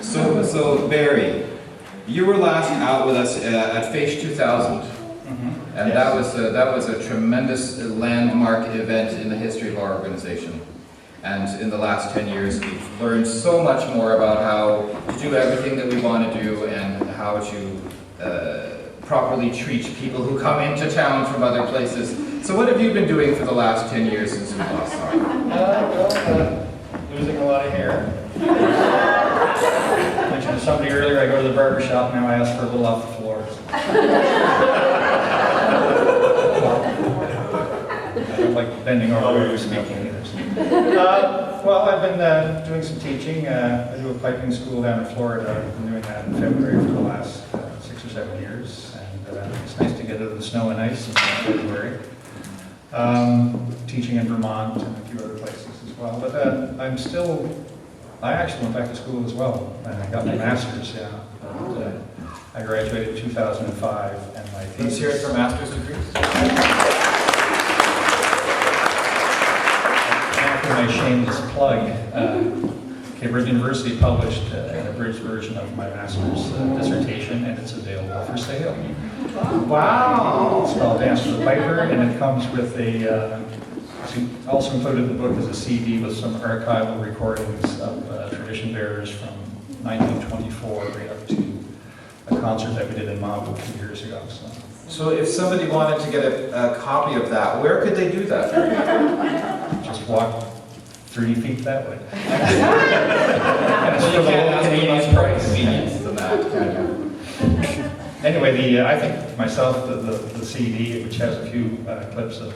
So Barry, you were last out with us at Féis 2000, and yes. that was a tremendous landmark event in the history of our organization. And in the last 10 years, we've learned so much more about how to do everything that we want to do and how to properly treat people who come into town from other places. So what have you been doing for the last 10 years since we last saw you? Losing a lot of hair. I mentioned to somebody earlier, I go to the barber shop, now I ask for a little off the floor. I don't like bending over when you're speaking either. Well, I've been doing some teaching. I do a piping school down in Florida. I've been doing that in February for the last 6 or 7 years. And it's nice to get out of the snow and ice in February. Teaching in Vermont and a few other places as well. But I actually went back to school as well. And I got my master's, yeah. And, I graduated in 2005. And my Let's hear it for master's degrees. My shameless plug, Cambridge University published an abridged version of my master's dissertation, and it's available for sale. Wow! It's called Dance to the Piper, and it comes with also included in the book is a CD with some archival recordings of tradition bearers from 1924 right up to a concert that we did in Mabo 2 years ago. So if somebody wanted to get a copy of that, where could they do that? Just walk 30 feet that way. Well, you can't ask me much more convenience than that, can you? Anyway, I think myself, the CD, which has a few clips of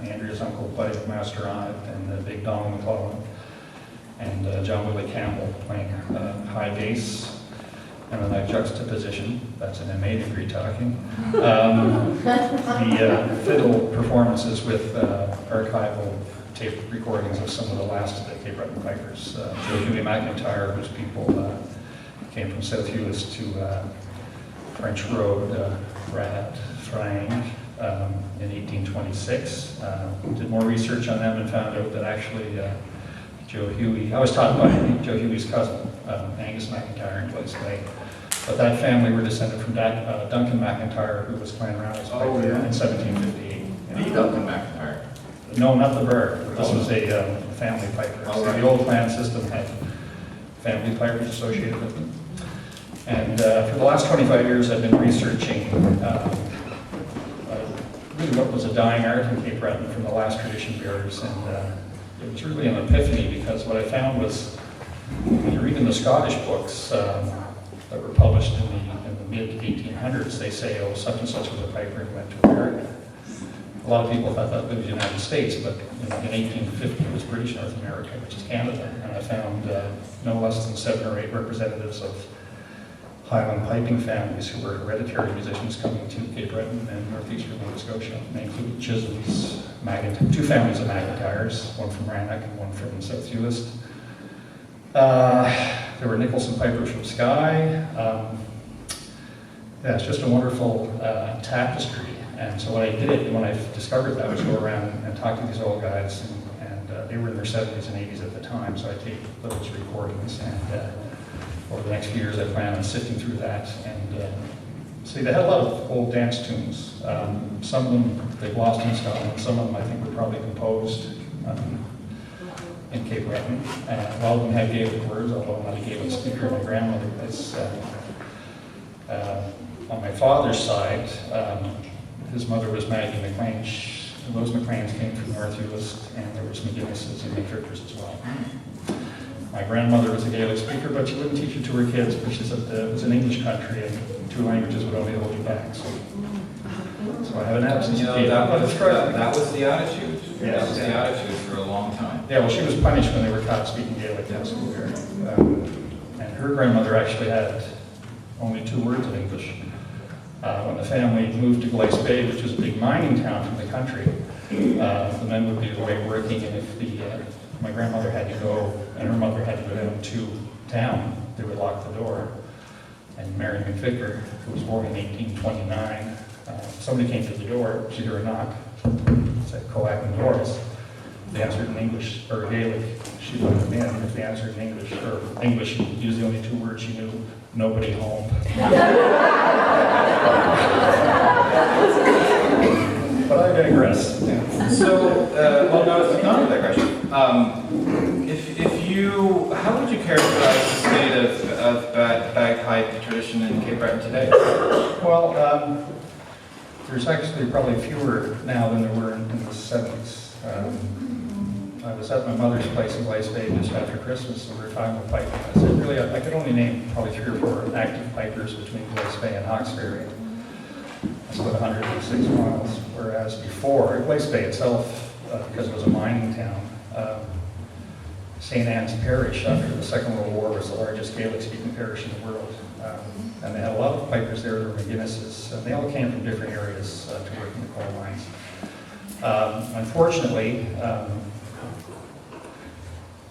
Andrea's uncle Buddy McMaster on it, and Big Donald McClellan, and John Willie Campbell playing high bass, and then I juxtaposition, that's an MA degree talking, the fiddle performances with archival tape recordings of some of the last Cape Breton pipers. Joe Huey McIntyre, whose people came from South Hewis to French Road, Rat, Frang, in 1826. Did more research on them and found out that actually Joe Huey, I was taught by Joe Huey's cousin, Angus McIntyre in Glace Bay. But that family were descended from Duncan McIntyre, who was Clanranald's piper in 1758. The Duncan McIntyre. No, not the bird. This was a family piper. So the old clan system had family pipers associated with them. And for the last 25 years, I've been researching really what was a dying art in Cape Breton from the last tradition bearers. And it was really an epiphany, because what I found was, when you read in the Scottish books that were published in the mid-1800s, they say, oh, such and such was a piper and went to America. A lot of people thought that was the United States, but in 1850 it was British North America, which is Canada. And I found no less than 7 or 8 representatives of Highland piping families who were hereditary musicians coming to Cape Breton and northeastern Nova Scotia. And they included Chisholms, 2 families of McIntyres, one from Rannoch and one from South Hewist. There were Nicholson pipers from Skye. Yeah, it's just a wonderful tapestry. And so what I did when I discovered that was go around and talk to these old guys, and they were in their 70s and 80s at the time, so I take those recordings, and over the next few years I plan on sifting through that. And see, they had a lot of old dance tunes. Some of them they've lost in Scotland, some of them I think were probably composed in Cape Breton. A lot of them have Gaelic words, although I'm not a Gaelic speaker. My grandmother was, on my father's side, his mother was Maggie McLean. Those McLeans came from North Hewis, and there were some McGinnises and McTrickers as well. My grandmother was a Gaelic speaker, but she wouldn't teach it to her kids, because she said that it was an English country, and 2 languages would only hold you back. So I have an absence of Gaelic. That was the attitude. Yes. That was the attitude for a long time. Yeah, well, she was punished when they were caught speaking Gaelic in school here. And her grandmother actually had only 2 words of English. When the family moved to Glace Bay, which was a big mining town from the country, the men would be away working, and if my grandmother had to go, and her mother had to go down to town, they would lock the door. And Mary McVicker, who was born in 1829, somebody came to the door, she heard a knock, said, "Coac and Doris." They answered in English, or Gaelic. she let them in if they answered in English, or English, use the only 2 words she knew, nobody home. But I digress. So, well, no, it's not a digression. If you, how would you characterize the state of bagpipe tradition in Cape Breton today? Well, there's actually probably fewer now than there were in the 70s. I was at my mother's place in Féis Shiàtail just after Christmas, and we were talking about piping. I said, really, I could only name probably 3 or 4 active pipers between Féis Shiàtail and Hawkesbury. That's about 106 miles, whereas before, Féis Shiàtail itself, because it was a mining town, St. Anne's Parish after the Second World War was the largest Gaelic-speaking parish in the world. And they had a lot of pipers there, there were McGinnises, and they all came from different areas to work in the coal mines. Unfortunately,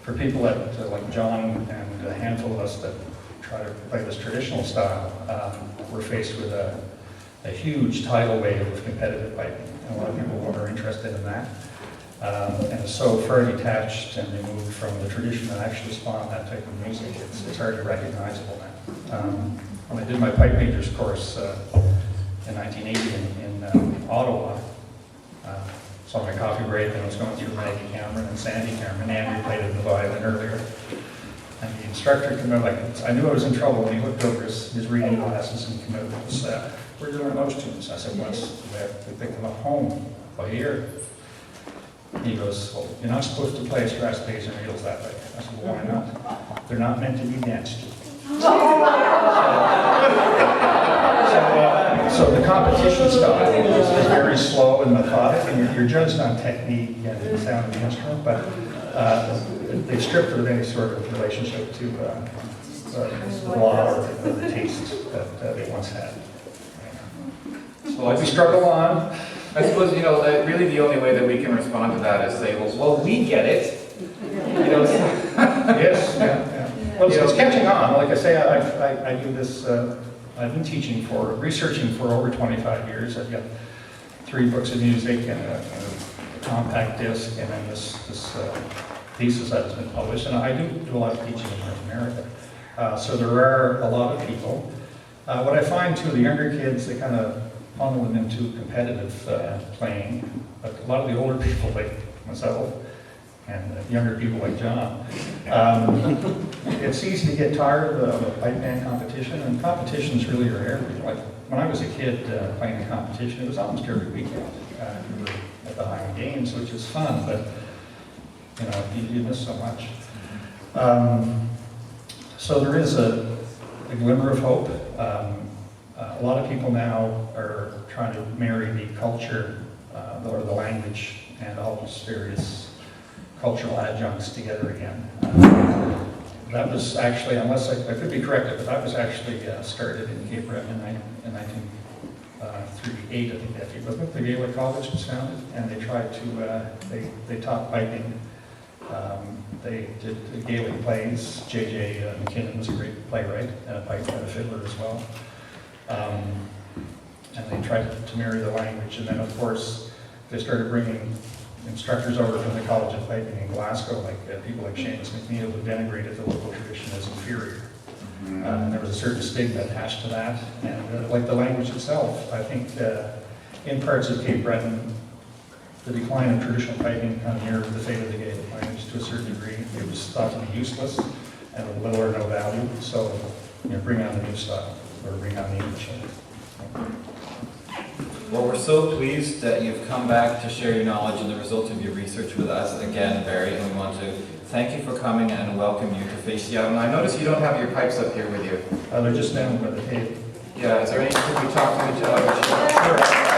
for people like John and a handful of us that try to play this traditional style, we're faced with a huge tidal wave of competitive piping. And a lot of people are interested in that. And it's so far detached and removed from the tradition that actually spawned that type of music, it's hardly recognizable now. When I did my pipe majors course in 1980 in Ottawa, so on my coffee break, and I was going through Maggie Cameron and Sandy Cameron, and Andrew played the violin earlier. And the instructor came out, I knew I was in trouble when he looked over his reading glasses and came out and said, "Where do you learn those tunes?" I said, "Well, they come up home by ear." He goes, "Well, you're not supposed to play strass, bass, and reels that way." I said, "Well, why not?" "They're not meant to be danced to." So the competition style is very slow and methodic, and you're judged on technique and the sound of the instrument, but they've stripped it of any sort of relationship to the law or the taste that they once had. So we struggle on. I suppose, really the only way that we can respond to that is say, well, we get it. Yes, yeah. Well, it's catching on. Like I say, I do this, I've been researching for over 25 years. I've got 3 books of music and a compact disc, and then this thesis that has been published. And I do a lot of teaching in North America. So there are a lot of people. What I find too, the younger kids, they kind of funnel them into competitive playing, but a lot of the older people like myself and younger people like John, it's easy to get tired of a pipe band competition, and competitions really are everything. Like when I was a kid playing a competition, it was almost every weekend. We were at the Highland Games, which is fun, but you miss so much. So there is a glimmer of hope. A lot of people now are trying to marry the culture or the language and all those various cultural adjuncts together again. That was actually, unless I could be corrected, but that was actually started in Cape Breton in 1938, I think that year. Wasn't it the Gaelic College was founded? And they tried to, they taught piping. They did Gaelic plays. J.J. McKinnon was a great playwright and a pipe and a fiddler as well. And they tried to marry the language, and then of course they started bringing instructors over from the College of Piping in Glasgow, like people like Seamus McNeil, who denigrated the local tradition as inferior. And there was a certain stigma attached to that, and like the language itself, I think in parts of Cape Breton, the decline of traditional piping kind of mirrored the fate of the Gaelic language to a certain degree. It was thought to be useless and of little or no value, so bring on the new style, or bring on the English. Well, we're so pleased that you've come back to share your knowledge and the results of your research with us again, Barry, and we want to thank you for coming and welcome you to Féis Shiàtail. And I notice you don't have your pipes up here with you. They're just down by the cave. Yeah, is there anything we talk to each other? Sure.